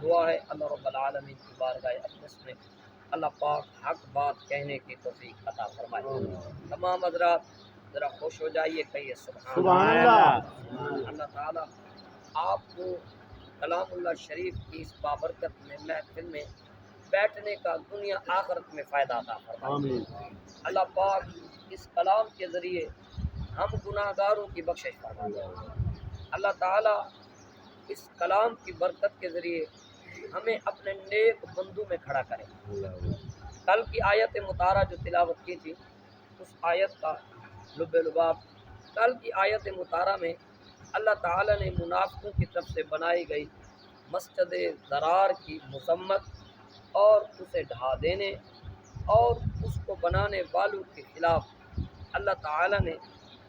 دعا ہے اللہ رب العالمین کی بارگاہ اقدس میں اللہ پاک حق بات کہنے کی توفیق عطا فرمائے۔ تمام حضرات ذرا خوش ہو جائیے، کہیے سبحان سبحان اللہ۔ اللہ۔ اللہ تعالیٰ آپ کو کلام اللہ شریف کی اس بابرکت میں محفل میں بیٹھنے کا دنیا آخرت میں فائدہ عطا فرمائے۔ آمین۔ اللہ پاک اس کلام کے ذریعے ہم گناہ گاروں کی بخشش فرمائے۔ اللہ تعالیٰ اس کلام کی برکت کے ذریعے ہمیں اپنے نیک بندوں میں کھڑا کرے۔ کل کی آیت مطالعہ جو تلاوت کی تھی اس آیت کا لب لباب، کل کی آیت مطالعہ میں اللہ تعالیٰ نے منافقوں کی طرف سے بنائی گئی مسجد ضرار کی مذمت اور اسے ڈھا دینے اور اس کو بنانے والوں کے خلاف اللہ تعالیٰ نے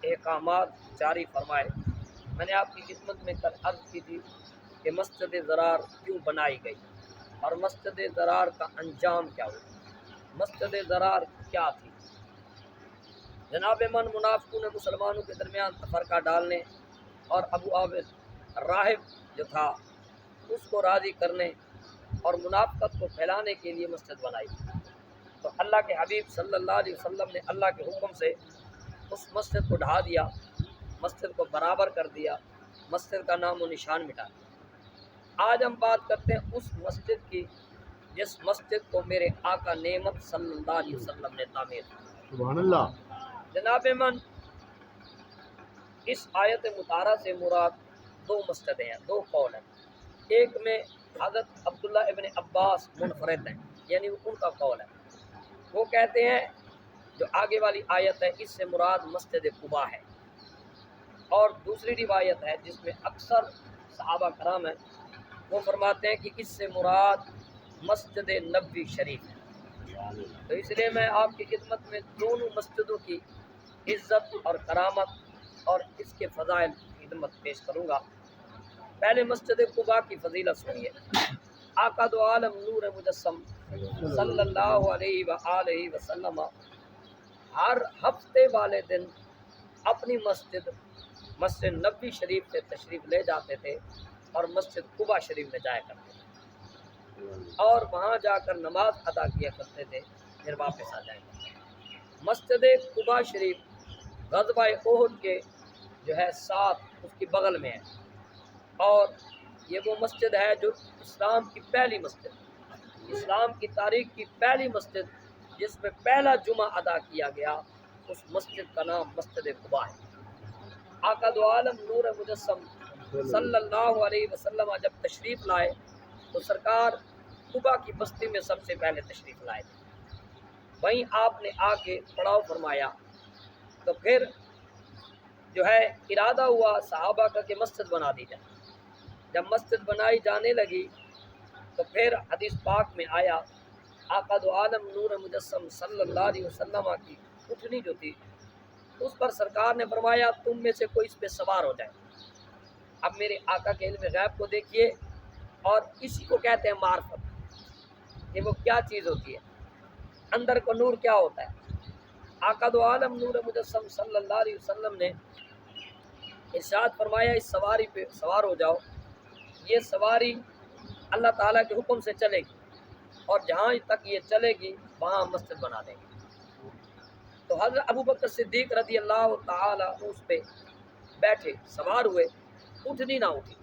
احکامات جاری فرمائے۔ میں نے آپ کی خدمت میں کل عرض کی تھی کہ مسجد ضرار کیوں بنائی گئی اور مسجد ضرار کا انجام کیا ہوا، مسجد ضرار کیا تھی۔ جناب من منافقوں نے مسلمانوں کے درمیان تفرقہ ڈالنے اور ابو عابد راہب جو تھا اس کو راضی کرنے اور منافقت کو پھیلانے کے لیے مسجد بنائی۔ تو اللہ کے حبیب صلی اللہ علیہ وسلم نے اللہ کے حکم سے اس مسجد کو ڈھا دیا، مسجد کو برابر کر دیا، مسجد کا نام و نشان مٹا دیا۔ آج ہم بات کرتے ہیں اس مسجد کی جس مسجد کو میرے آقا نعمت صلی اللہ علیہ وسلم نے تعمیر کی۔ سبحان اللہ۔ جناب من اس آیت مطالعہ سے مراد دو مسجدیں ہیں، دو قول ہیں۔ ایک میں حضرت عبداللہ ابن عباس منفرد ہیں، یعنی ان کا قول ہے، وہ کہتے ہیں جو آگے والی آیت ہے اس سے مراد مسجد قباء ہے، اور دوسری روایت ہے جس میں اکثر صحابہ کرام ہیں وہ فرماتے ہیں کہ اس سے مراد مسجد نبوی شریف ہے۔ تو اس لیے میں آپ کی خدمت میں دونوں مسجدوں کی عزت اور کرامت اور اس کے فضائل کی خدمت پیش کروں گا۔ پہلے مسجد قباء کی فضیلت سنیے۔ آقا دو عالم نور مجسم صلی اللہ علیہ وآلہ وسلم ہر ہفتے والے دن اپنی مسجد نبوی شریف سے تشریف لے جاتے تھے اور مسجد قباء شریف میں جایا کرتے تھے اور وہاں جا کر نماز ادا کیا کرتے تھے، پھر واپس آ جائیں گے۔ مسجد قباء شریف غزوہ احد کے جو ہے ساتھ اس کی بغل میں ہے، اور یہ وہ مسجد ہے جو اسلام کی پہلی مسجد، اسلام کی تاریخ کی پہلی مسجد جس میں پہلا جمعہ ادا کیا گیا، اس مسجد کا نام مسجد قباء ہے۔ آقا دو عالم نور مجسم صلی اللہ علیہ وسلم جب تشریف لائے تو سرکار قباء کی بستی میں سب سے پہلے تشریف لائے تھے، وہیں آپ نے آ کے پڑاؤ فرمایا۔ تو پھر جو ہے ارادہ ہوا صحابہ کا کہ مسجد بنا دی جائے۔ جب مسجد بنائی جانے لگی تو پھر حدیث پاک میں آیا آقا دو عالم نور مجسم صلی اللہ علیہ وسلم کی اٹھنی جو تھی اس پر سرکار نے فرمایا تم میں سے کوئی اس پہ سوار ہو جائے۔ اب میرے آقا کے علم غیب کو دیکھیے، اور اسی کو کہتے ہیں معرفت، کہ وہ کیا چیز ہوتی ہے، اندر کو نور کیا ہوتا ہے۔ آقا دو عالم نور مجسم صلی اللہ علیہ وسلم نے ارشاد فرمایا اس سواری پہ سوار ہو جاؤ، یہ سواری اللہ تعالیٰ کے حکم سے چلے گی اور جہاں تک یہ چلے گی وہاں مسجد بنا دیں گے۔ تو حضرت ابو بکر صدیق رضی اللہ تعالیٰ عنہ اس پہ بیٹھے، سوار ہوئے، اٹھنی نہ اٹھی،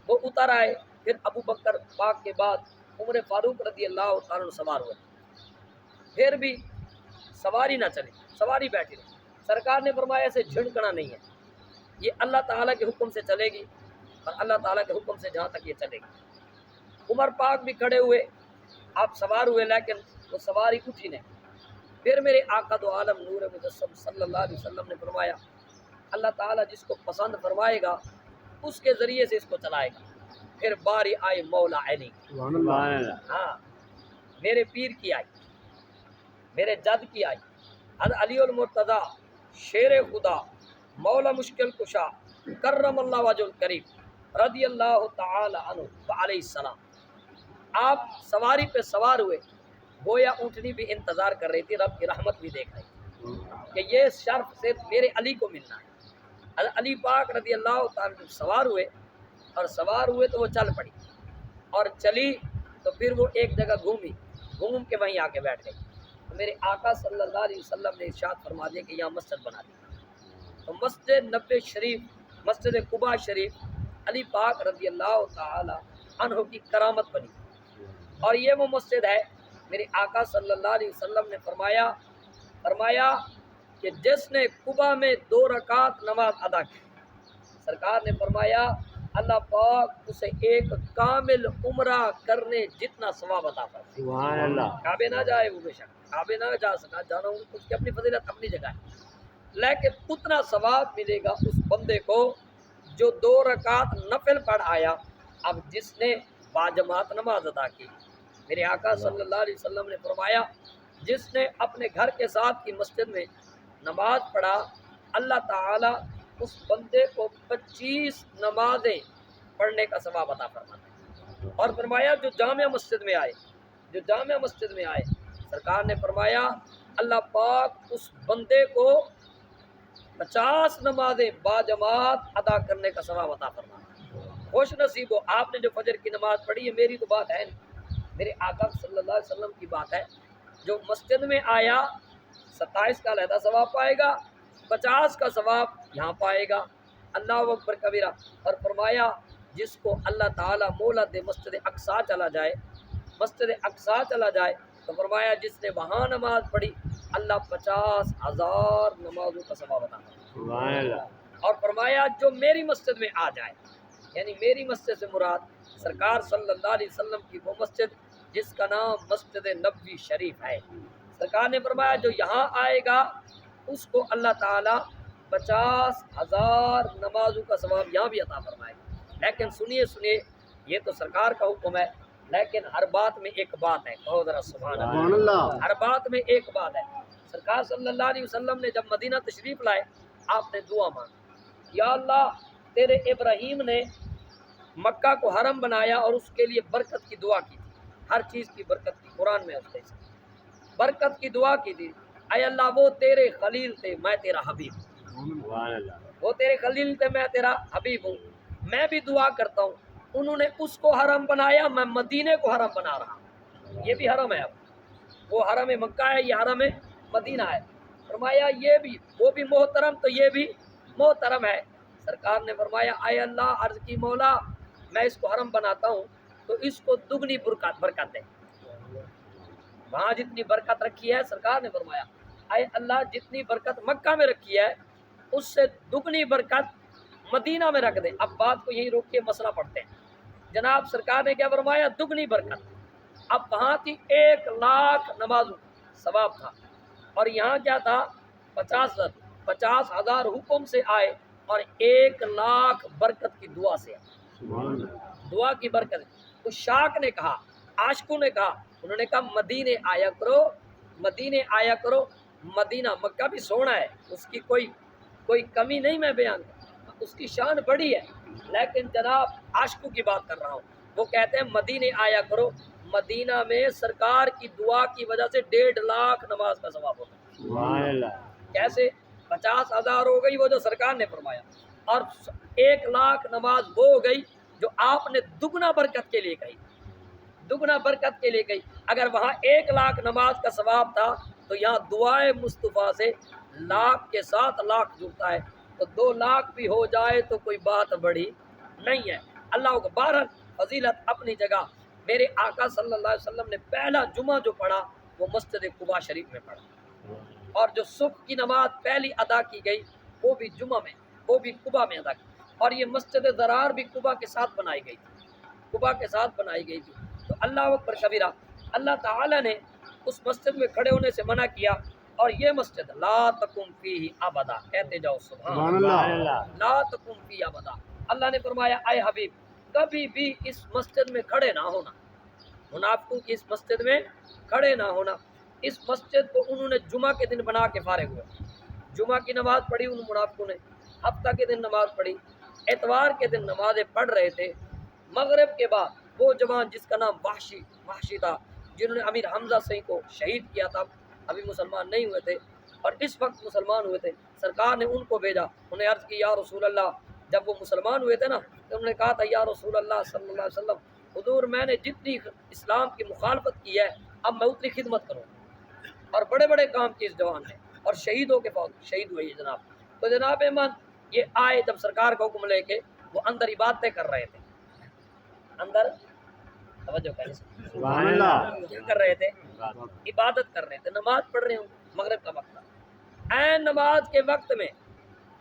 وہ اتر آئے۔ پھر ابو بکر پاک کے بعد عمر فاروق رضی اللہ تعالیٰ عنہ سوار ہوئے، پھر بھی سواری نہ چلی، سواری بیٹھی رہی۔ سرکار نے فرمایا اسے جھنکنا نہیں ہے، یہ اللہ تعالیٰ کے حکم سے چلے گی اور اللہ تعالیٰ کے حکم سے جہاں تک یہ چلے گی۔ عمر پاک بھی کھڑے ہوئے، آپ سوار ہوئے، لیکن وہ سواری اٹھی نہیں۔ پھر میرے آقا دو عالم نور مجسم صلی اللہ علیہ وسلم نے فرمایا اللہ تعالیٰ جس کو پسند فرمائے گا اس کے ذریعے سے اس کو چلائے گا۔ پھر باری آئی مولا علی، سبحان اللہ۔ ہاں میرے پیر کی آئی، میرے جد کی آئی، حضرت علی المرتضیٰ شیر خدا مولا مشکل کشا کرم اللہ وجہ الکریم رضی اللہ تعالی عنہ وعلیہ السلام۔ آپ سواری پہ سوار ہوئے، گویا اونٹنی بھی انتظار کر رہی تھی، رب کی رحمت بھی دیکھ رہی تھی کہ یہ شرف صرف میرے علی کو ملنا ہے۔ حضرت علی پاک رضی اللہ تعالی عنہ سوار ہوئے، اور سوار ہوئے تو وہ چل پڑی، اور چلی تو پھر وہ ایک جگہ گھوم کے وہیں آ کے بیٹھ گئی. تو میرے آقا صلی اللہ علیہ وسلم نے ارشاد فرما دیا کہ یہاں مسجد بنا دی. تو مسجد نبوی شریف، مسجد قباء شریف علی پاک رضی اللہ تعالی عنہ کی کرامت بنی. اور یہ وہ مسجد ہے میرے آقا صلی اللہ علیہ وسلم نے فرمایا کہ جس نے قباء میں 2 رکعت نماز ادا کی، سرکار نے فرمایا اللہ پاک اسے ایک کامل عمرہ کرنے جتنا ثواب عطا فرمائے. سبحان اللہ. کعبے نہ جائے وہ، بے شک کعبے نہ جا سکا، جانا اس کی اپنی فضیلت اپنی جگہ ہے، لیکن اتنا ثواب ملے گا اس بندے کو جو 2 رکعت نفل پڑھ آیا. اب جس نے باجماعت نماز ادا کی، میرے آقا صلی اللہ علیہ وسلم نے فرمایا جس نے اپنے گھر کے ساتھ کی مسجد میں نماز پڑھا، اللہ تعالی اس بندے کو 25 نمازیں پڑھنے کا ثواب عطا فرماتا ہے. اور فرمایا جو جامع مسجد میں آئے سرکار نے فرمایا اللہ پاک اس بندے کو 50 نمازیں باجماعت ادا کرنے کا ثواب عطا فرماتا ہے. خوش نصیب ہو آپ نے جو فجر کی نماز پڑھی ہے، میری تو بات ہے نہیں، میرے آقا صلی اللہ علیہ وسلم کی بات ہے. جو مسجد میں آیا 27 کا علیحدہ ثواب پائے گا، 50 کا ثواب یہاں پائے گا. اللہ اکبر کبیرہ. اور فرمایا جس کو اللہ تعالیٰ مولا دے مسجد اقصیٰ چلا جائے تو فرمایا جس نے وہاں نماز پڑھی اللہ 50,000 نمازوں کا ثواب عطا فرمائے. سبحان اللہ. اور فرمایا جو میری مسجد میں آ جائے، یعنی میری مسجد سے مراد سرکار صلی اللہ علیہ وسلم کی وہ مسجد جس کا نام مسجد نبوی شریف ہے. سرکار نے فرمایا جو یہاں آئے گا اس کو اللہ تعالیٰ 50,000 نمازوں کا ثواب یہاں بھی عطا فرمائے. لیکن سنیے یہ تو سرکار کا حکم ہے، لیکن ہر بات میں ایک بات ہے. کہو ذرا سبحان اللہ. ہر بات میں ایک بات ہے. سرکار صلی اللہ علیہ وسلم نے جب مدینہ تشریف لائے آپ نے دعا مانگی، یا اللہ تیرے ابراہیم نے مکہ کو حرم بنایا اور اس کے لیے برکت کی دعا کی تھی، ہر چیز کی برکت کی، قرآن میں اس سے برکت کی دعا کی تھی. اے اللہ وہ تیرے خلیل تھے، میں تیرا حبیب ہوں. وہ تیرے خلیل تھے، میں تیرا حبیب ہوں. میں بھی دعا کرتا ہوں انہوں نے اس کو حرم بنایا، میں مدینے کو حرم بنا رہا ہوں. یہ بھی حرم ہے، اب وہ حرم مکہ ہے، یہ حرم مدینہ ہے. فرمایا یہ بھی وہ بھی محترم تو یہ بھی محترم ہے. سرکار نے فرمایا اے اللہ عرض کی مولا میں اس کو حرم بناتا ہوں تو اس کو دگنی برکت ہے. وہاں جتنی برکت رکھی ہے سرکار نے فرمایا اے اللہ جتنی برکت مکہ میں رکھی ہے اس سے دگنی برکت مدینہ میں رکھ دے. اب بات کو یہیں روک کے مسئلہ پڑھتے ہیں. جناب سرکار نے کیا فرمایا؟ دگنی برکت. اب وہاں تھی 1,00,000 نمازوں ثواب تھا، اور یہاں کیا تھا 50,000 حکم سے آئے اور 1,00,000 برکت کی دعا سے آئے. دعا کی برکت. اس شاک نے کہا، عاشقوں نے کہا، انہوں نے کہا مدینے آیا کرو. مدینہ مکہ بھی سونا ہے، اس کی کوئی کمی نہیں میں بیان کرتا، اس کی شان بڑی ہے، لیکن جناب عاشقوں کی بات کر رہا ہوں. وہ کہتے ہیں مدینے آیا کرو. مدینہ میں سرکار کی دعا کی وجہ سے 1,50,000 نماز کا ثواب ہوتا ہے. سبحان اللہ. کیسے 50,000 ہو گئی وہ جو سرکار نے فرمایا، اور 1,00,000 نماز وہ ہو گئی جو آپ نے دگنا برکت کے لیے کہی. دگنا برکت کے لیے کہی. اگر وہاں 1,00,000 نماز کا ثواب تھا تو یہاں دعائے مصطفیٰ سے 1,00,000 کے ساتھ 1,00,000 جڑتا ہے، تو 2,00,000 بھی ہو جائے تو کوئی بات بڑی نہیں ہے. اللہ کو بہرحال فضیلت اپنی جگہ. میرے آقا صلی اللہ علیہ وسلم نے پہلا جمعہ جو پڑھا وہ مسجد قباء شریف میں پڑھا، اور جو صبح کی نماز پہلی ادا کی گئی وہ بھی جمعہ میں، وہ بھی قباء میں ادا کی. اور یہ مسجد ضرار بھی قباء کے ساتھ بنائی گئی تھی. تو اللہ اکبر کبیرہ. اللہ تعالی نے اس مسجد میں کھڑے ہونے سے منع کیا، اور یہ مسجد لا تقم فیہ ابدا. کہتے جاؤ سبحان اللہ. لا تقم فیہ ابدا. اللہ نے فرمایا اے حبیب کبھی بھی اس مسجد میں کھڑے نہ ہونا، منافقوں کی اس مسجد میں کھڑے نہ ہونا. اس مسجد کو انہوں نے جمعہ کے دن بنا کے فارغ ہوئے. جمعہ کی نماز پڑھی ان منافقوں نے، ہفتہ کے دن نماز پڑھی، اتوار کے دن نمازیں پڑھ رہے تھے. مغرب کے بعد وہ جوان جس کا نام وحشی تھا، جنہوں نے امیر حمزہ صحیح کو شہید کیا تھا، ابھی مسلمان نہیں ہوئے تھے اور اس وقت مسلمان ہوئے تھے. سرکار نے ان کو بھیجا. انہیں عرض کی یا رسول اللہ، جب وہ مسلمان ہوئے تھے نا تو انہوں نے کہا تھا یا رسول اللہ صلی اللہ علیہ وسلم حضور میں نے جتنی اسلام کی مخالفت کی ہے اب میں اتنی خدمت کروں، اور بڑے بڑے کام کی اس جوان نے، اور شہیدوں کے فوج شہید ہوئے یہ جناب۔ تو جناب من یہ آئے جب سرکار کا حکم لے کے، وہ اندر عبادتیں کر رہے تھے، اندر توجہ کریں سبحان اللہ، کیا کر رہے تھے؟ عبادت کر رہے تھے، نماز پڑھ رہے ہوں، مغرب کا وقت تھا۔ عین نماز کے وقت میں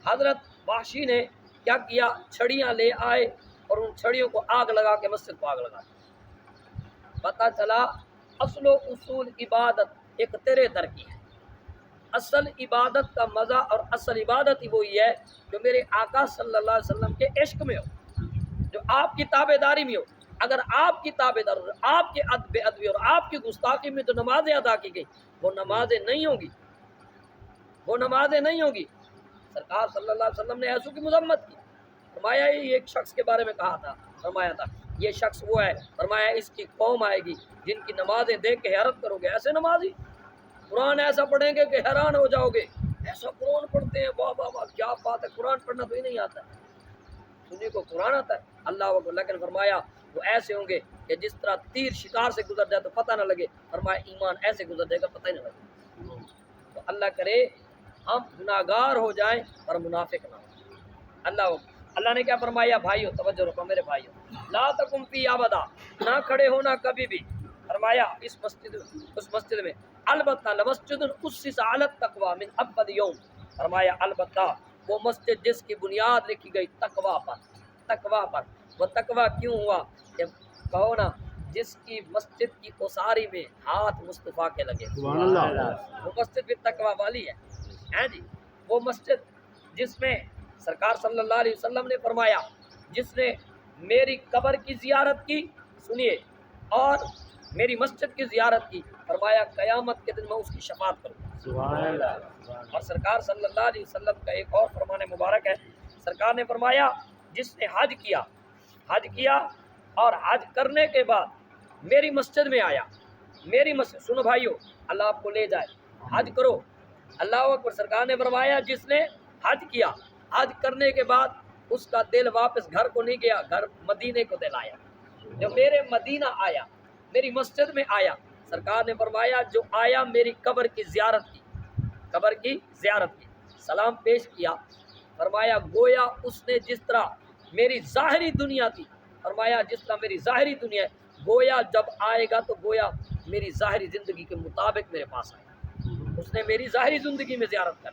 حضرت وحشی نے کیا کیا؟ چھڑیاں لے آئے اور ان چھڑیوں کو آگ لگا کے مسجد کو آگ لگا دی۔ پتہ چلا اصل و اصول عبادت ایک تیرے در کی ہے۔ اصل عبادت کا مزہ اور اصل عبادت ہی وہی ہے جو میرے آقا صلی اللہ علیہ وسلم کے عشق میں ہو، جو آپ کی تابع داری میں ہو۔ اگر آپ کی تابع داری اور آپ کے ادب ادبی اور آپ کی گستاخی میں جو نمازیں ادا کی گئی وہ نمازیں نہیں ہوں گی، وہ نمازیں نہیں ہوں گی۔ سرکار صلی اللہ علیہ وسلم نے ایسو کی مذمت کی، فرمایا یہ ایک شخص کے بارے میں کہا تھا، فرمایا تھا یہ شخص وہ ہے، فرمایا اس کی قوم آئے گی جن کی نمازیں دیکھ کے حیرت کرو گے، ایسے نمازی قرآن ایسا پڑھیں گے کہ حیران ہو جاؤ گے، ایسا قرآن پڑھتے ہیں، واہ واہ واہ کیا بات ہے، قرآن پڑھنا تو ہی نہیں آتا ہے، سنی کو قرآن آتا ہے اللہ اکبر، لیکن فرمایا وہ ایسے ہوں گے کہ جس طرح تیر شکار سے گزر جائے تو پتہ نہ لگے، فرمایا ایمان ایسے گزر جائے گا پتہ ہی نہ لگے۔ تو اللہ کرے ہم گناہگار ہو جائیں اور منافق نہ ہو۔ اللہ نے کیا فرمایا؟ بھائیو توجہ رکھو میرے بھائیو، لا تقم فی ابدا، نہ کھڑے ہونا کبھی بھی، فرمایا اس مسجد میں البتہ لمسجد اسس علی التقوی من اول یوم، فرمایا البتہ وہ مسجد جس کی بنیاد رکھی گئی تقوی پر۔ وہ تقوی کیوں ہوا؟ کہ کہو نا جس کی مسجد کی اوساری میں ہاتھ مصطفیٰ کے لگے، سبحان اللہ، وہ مسجد بھی تقوی والی ہے جی۔ وہ مسجد جس میں سرکار صلی اللہ علیہ وسلم نے فرمایا جس نے میری قبر کی زیارت کی، سنیے، اور میری مسجد کی زیارت کی، فرمایا قیامت کے دن میں اس کی شفاعت کروں گا، سبحان اللہ، اور سرکار صلی اللہ علیہ وسلم کا ایک اور فرمان مبارک ہے، سرکار نے فرمایا جس نے حج کیا اور حج کرنے کے بعد میری مسجد میں آیا، میری مسجد، سنو بھائیو اللہ آپ کو لے جائے، حج کرو، اللہ اکبر، سرکار نے فرمایا جس نے حج کیا، حج کرنے کے بعد اس کا دل واپس گھر کو نہیں گیا، گھر مدینے کو دل آیا، جو میرے مدینہ آیا، میری مسجد میں آیا، سرکار نے فرمایا جو آیا میری قبر کی زیارت کی، سلام پیش کیا، فرمایا گویا اس نے جس طرح میری ظاہری دنیا تھی، فرمایا جس طرح میری ظاہری دنیا ہے، گویا جب آئے گا تو گویا میری ظاہری زندگی کے مطابق میرے پاس آئے گا، اس نے میری ظاہری زندگی میں زیارت کر،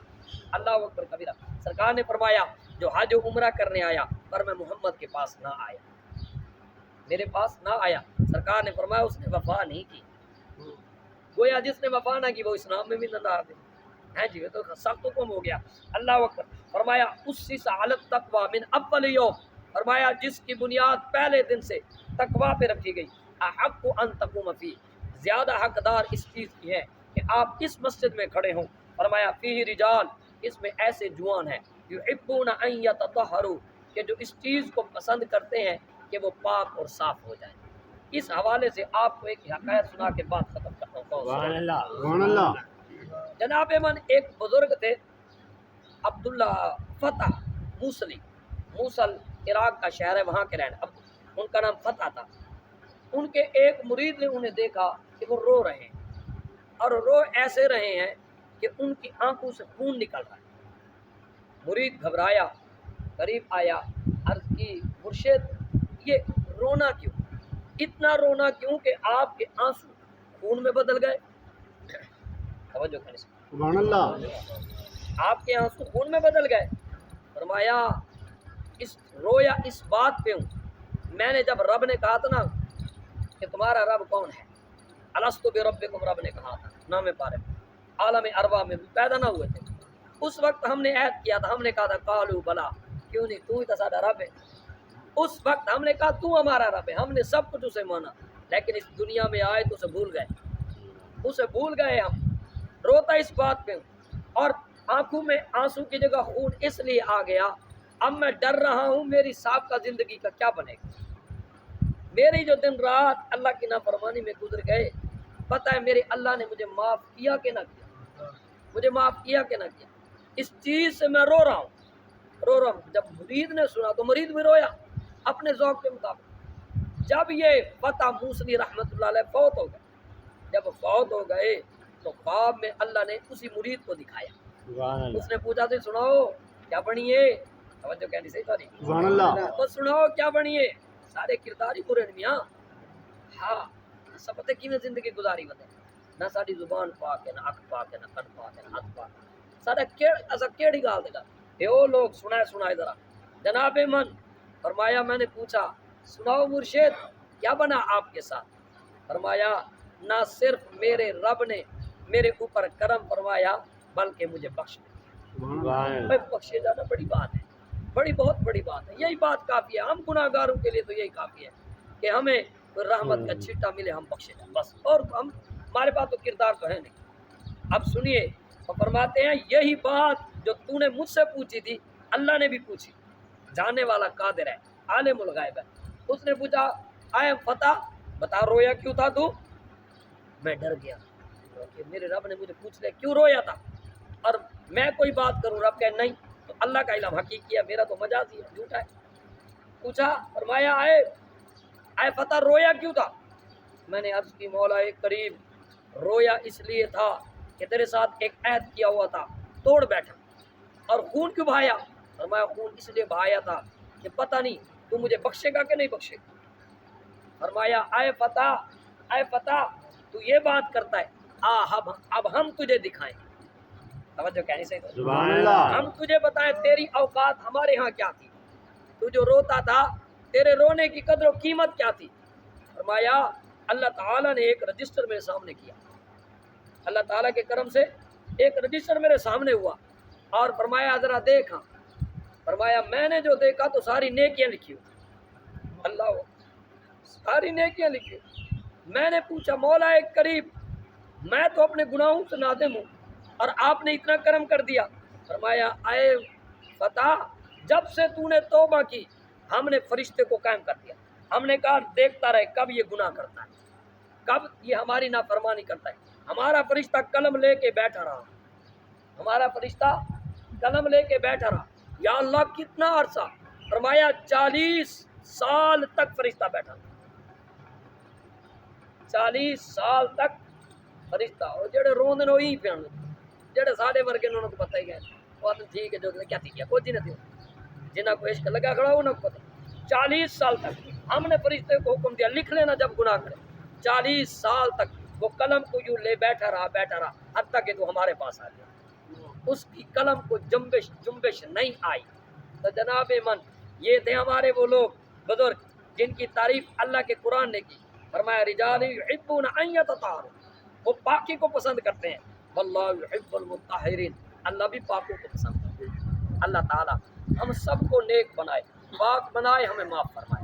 اللہ اکبر کبیرہ۔ سرکار نے فرمایا جو حج و عمرہ کرنے آیا پر میں محمد کے پاس نہ آیا، میرے پاس نہ آیا، سرکار نے فرمایا اس نے وفا نہیں کی، گویا جس نے وفا نہ کی وہ اسلام میں بھی نہ رہا ہے جی، تو سخت حکم ہو گیا، اللہ اکبر، فرمایا اسس علی التقوی من اول یوم، فرمایا جس کی بنیاد پہلے دن سے تقوی پہ رکھی گئی، احق ان تقوم فی، زیادہ حقدار اس چیز کی ہے کہ آپ اس مسجد میں کھڑے ہوں، فرمایا فیہ رجال، اس میں ایسے جوان ہیں، یحبون ان یتطہروا، کہ جو اس چیز کو پسند کرتے ہیں کہ وہ پاک اور صاف ہو جائیں۔ اس حوالے سے آپ کو ایک حکایت سنا کے بعد ختم کرتا ہوں۔ سبحان اللہ، سبحان اللہ، جناب من ایک بزرگ تھے عبداللہ فتح موصل عراق کا شہر ہے، وہاں کے رہنے، اب ان کا نام فتح تھا۔ ان کے ایک مرید نے انہیں دیکھا کہ وہ رو رہے ہیں، اور رو ایسے رہے ہیں کہ ان کی آنکھوں سے خون نکل رہا ہے۔ مرید گھبرایا، قریب آیا، عرض کی مرشد یہ رونا کیوں، اتنا رونا کیوں کہ آپ کے آنسو خون میں بدل گئے؟ توجہ کریں، سبحان اللہ، آپ کے آنسو خون میں بدل گئے؟ فرمایا رویا اس بات پہ ہوں، میں نے جب رب نے کہا تھا نا کہ تمہارا رب کون ہے، الستو بربکم، رب نے کہا تھا نام پارے میں، عالم ارواح میں پیدا نہ ہوئے تھے، اس وقت ہم نے عہد کیا تھا، ہم نے کہا تھا قالوا بلا، کیوں نہیں، تو ہی تو سارا رب ہے، اس وقت ہم نے کہا تو ہمارا رب ہے، ہم نے سب کچھ اسے مانا، لیکن اس دنیا میں آئے تو اسے بھول گئے ہم، روتا اس بات پہ ہوں، اور آنکھوں میں آنسو کی جگہ خون اس لیے آ گیا، اب میں ڈر رہا ہوں میری سابقہ زندگی کا کیا بنے گا، میری جو دن رات اللہ کی نافرمانی میں گزر گئے، پتہ ہے میرے اللہ نے مجھے معاف کیا کہ نہ کیا، اس چیز سے میں رو رہا ہوں۔ جب مرید نے سنا تو مرید بھی رویا اپنے ذوق کے مطابق، جب یہ فتح موسوی رحمۃ اللہ علیہ فوت ہو گئے، جب فوت ہو گئے تو خواب میں اللہ نے اسی مرید کو دکھایا. سبحان اللہ اس نے پوچھا تھا سناؤ کیا بنیے، توجہ کہنی صحیح تو نہیں، سبحان اللہ بس سناؤ کیا بنیے. سارے کردار ہی برے میاں. ہاں سب پتہ کی زندگی گزاری بندے نہ ساری زبان پاک ہے، نہ اکھ پاک ہے، نہ کن پاک ہے، نہ ہاتھ پاک ہے. سارا کیڑی گال دے گا یہ وہ لوگ سنائے ذرا. جناب من فرمایا میں نے پوچھا سناؤ مرشد کیا بنا آپ کے ساتھ. فرمایا نہ صرف میرے رب نے میرے اوپر کرم فرمایا بلکہ مجھے بخش دیا. سبحان اللہ میں بخشے جانا بڑی بات ہے، بہت بڑی بات ہے. یہی بات کافی ہے. ہم گناہ گاروں کے لیے تو یہی کافی ہے کہ ہمیں کوئی رحمت کا چھٹا ملے، ہم بخشے جائیں بس. اور ہمارے پاس تو کردار تو ہے نہیں. اب سنیے وہ فرماتے ہیں یہی بات جو تو نے مجھ سے پوچھی تھی اللہ نے بھی پوچھی. جاننے والا قادر ہے، عالم الغیب ہے. اس نے پوچھا آئے فتح بتا رویا کیوں تھا تو. میں ڈر گیا کہ میرے رب نے مجھے پوچھ لیا کیوں رویا تھا، اور میں کوئی بات کروں رب کہے نہیں تو اللہ کا علم حقیقی ہے، میرا تو مجازی ہے، جھوٹا ہے. پوچھا فرمایا آئے فتح رویا کیوں تھا. میں نے عرض کی مولا کریم رویا اس لیے تھا کہ تیرے ساتھ ایک عہد کیا ہوا تھا توڑ بیٹھا. اور خون کیوں بہایا. فرمایا خون اس لیے بہایا تھا کہ پتہ نہیں تو مجھے بخشے گا کہ نہیں بخشے گا. فرمایا اے فتح تو یہ بات کرتا ہے اب ہم تجھے دکھائیں. توجہ کہنی سے سبحان اللہ ہم تجھے بتائیں تیری اوقات ہمارے ہاں کیا تھی. تو جو روتا تھا تیرے رونے کی قدر و قیمت کیا تھی. فرمایا اللہ تعالیٰ نے ایک رجسٹر میرے سامنے کیا. اللہ تعالیٰ کے کرم سے ایک رجسٹر میرے سامنے ہوا اور فرمایا ذرا دیکھا. فرمایا میں نے جو دیکھا تو ساری نیکیاں لکھی ہوئی. اللہ ساری نیکیاں لکھی. میں نے پوچھا مولا کریم میں تو اپنے گناہوں سے نادم ہوں اور آپ نے اتنا کرم کر دیا. فرمایا اے فتح جب سے تو نے توبہ کی ہم نے فرشتے کو قائم کر دیا. ہم نے کہا دیکھتا رہے کب یہ گناہ کرتا ہے، کب یہ ہماری نافرمانی کرتا ہے. ہمارا فرشتہ قلم لے کے بیٹھا رہا، ہمارا فرشتہ قلم لے کے بیٹھا رہا. یا اللہ کتنا عرصہ. فرمایا 40 سال تک فرشتہ بیٹھا، 40 سال تک فرشتہ. اور جڑے روندے نو ہی پھن جڑے ساڈے ورگے انہوں کو پتہ ہی ہے وہ تو ٹھیک ہے جو کیا تھی کیا کوئی نہیں جنہاں کو عشق لگا کھڑا انہوں کو پتہ. 40 سال تک ہم نے فرشتے کو حکم دیا لکھ لینا جب گناہ کرے. 40 سال تک وہ قلم کو یوں لے بیٹھا رہا حتیٰ کہ تو ہمارے پاس آ گیا. اس کی قلم کو جنبش نہیں آئی. تو جناب من یہ تھے ہمارے وہ لوگ بزرگ جن کی تعریف اللہ کے قرآن نے کی. فرمایا رجال یحبون ان یتطہروا، وہ پاکی کو پسند کرتے ہیں. واللہ یحب المطہرین، اللہ بھی پاکوں کو پسند کرتے ہیں. اللہ تعالی ہم سب کو نیک بنائے، پاک بنائے، ہمیں معاف فرمائے.